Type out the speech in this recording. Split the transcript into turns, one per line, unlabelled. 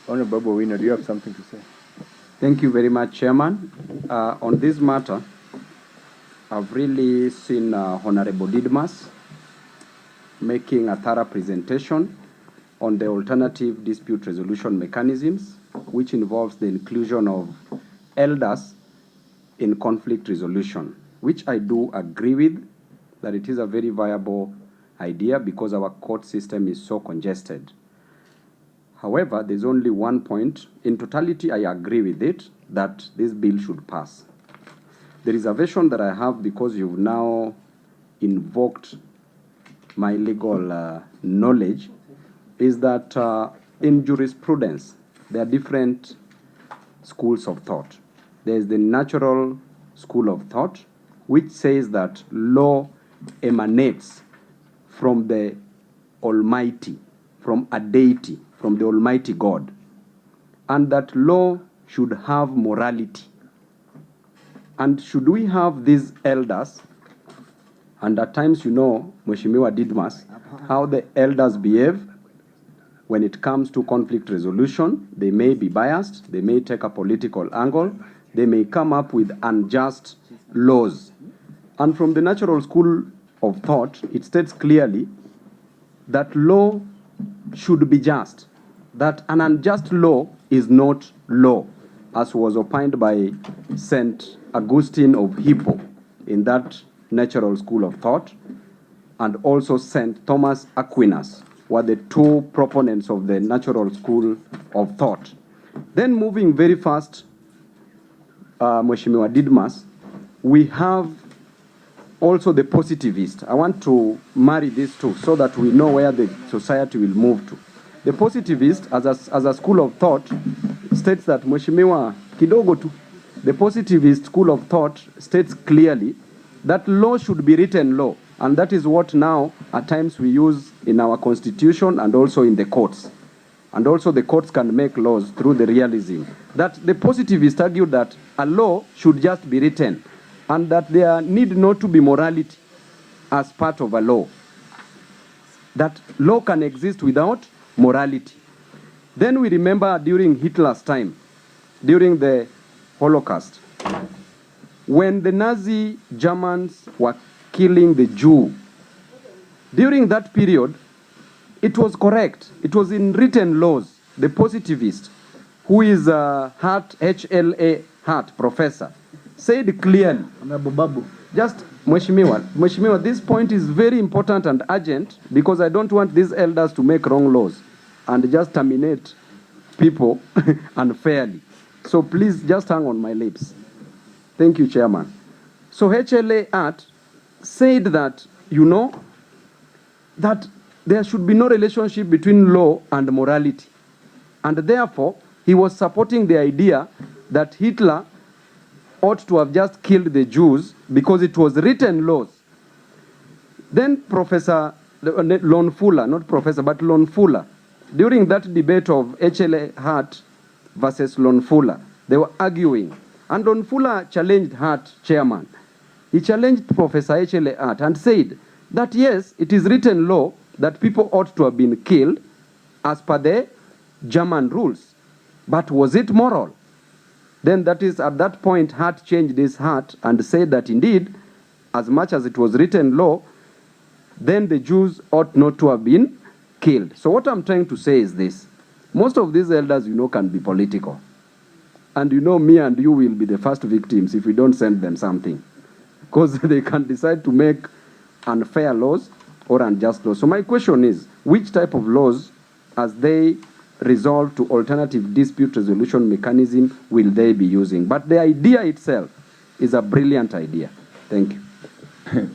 Honorable Winner, do you have something to say?
Thank you very much, Chairman. On this matter, I've really seen Honorable Didmus making a thorough presentation on the alternative dispute resolution mechanisms, which involves the inclusion of elders in conflict resolution, which I do agree with, that it is a very viable idea because our court system is so congested. However, there's only one point. In totality, I agree with it, that this bill should pass. The reservation that I have, because you've now invoked my legal knowledge, is that in jurisprudence, there are different schools of thought. There's the natural school of thought, which says that law emanates from the Almighty, from a deity, from the Almighty God, and that law should have morality. And should we have these elders, and at times, you know, Mheshimiwa Didmus, how the elders behave when it comes to conflict resolution. They may be biased, they may take a political angle, they may come up with unjust laws. And from the natural school of thought, it states clearly that law should be just, that an unjust law is not law, as was opined by St. Augustine of Hippo in that natural school of thought, and also St. Thomas Aquinas were the two proponents of the natural school of thought. Then moving very fast, Mheshimiwa Didmus, we have also the positivist. I want to marry these two so that we know where the society will move to. The positivist, as a school of thought, states that, Mheshimiwa, kidogo tu, the positivist school of thought states clearly that law should be written law, and that is what now at times we use in our constitution and also in the courts. And also the courts can make laws through the realism. That the positivists argue that a law should just be written, and that there need not to be morality as part of a law. That law can exist without morality. Then we remember during Hitler's time, during the Holocaust, when the Nazi Germans were killing the Jew, during that period, it was correct. It was in written laws. The positivist, who is a Hart, HLA Hart professor, said clearly, just Mheshimiwa, this point is very important and urgent, because I don't want these elders to make wrong laws and just terminate people unfairly. So please just hang on my lips. Thank you, Chairman. So HLA Hart said that, you know, that there should be no relationship between law and morality. And therefore, he was supporting the idea that Hitler ought to have just killed the Jews because it was written laws. Then Professor Lon Fuller, not Professor, but Lon Fuller, during that debate of HLA Hart versus Lon Fuller, they were arguing. And Lon Fuller challenged Hart, Chairman. He challenged Professor HLA Hart and said that yes, it is written law that people ought to have been killed as per the German rules. But was it moral? Then that is at that point Hart changed his heart and said that indeed, as much as it was written law, then the Jews ought not to have been killed. So what I'm trying to say is this. Most of these elders, you know, can be political. And you know, me and you will be the first victims if we don't send them something. Because they can decide to make unfair laws or unjust laws. So my question is, which type of laws, as they resolve to alternative dispute resolution mechanism, will they be using? But the idea itself is a brilliant idea. Thank you.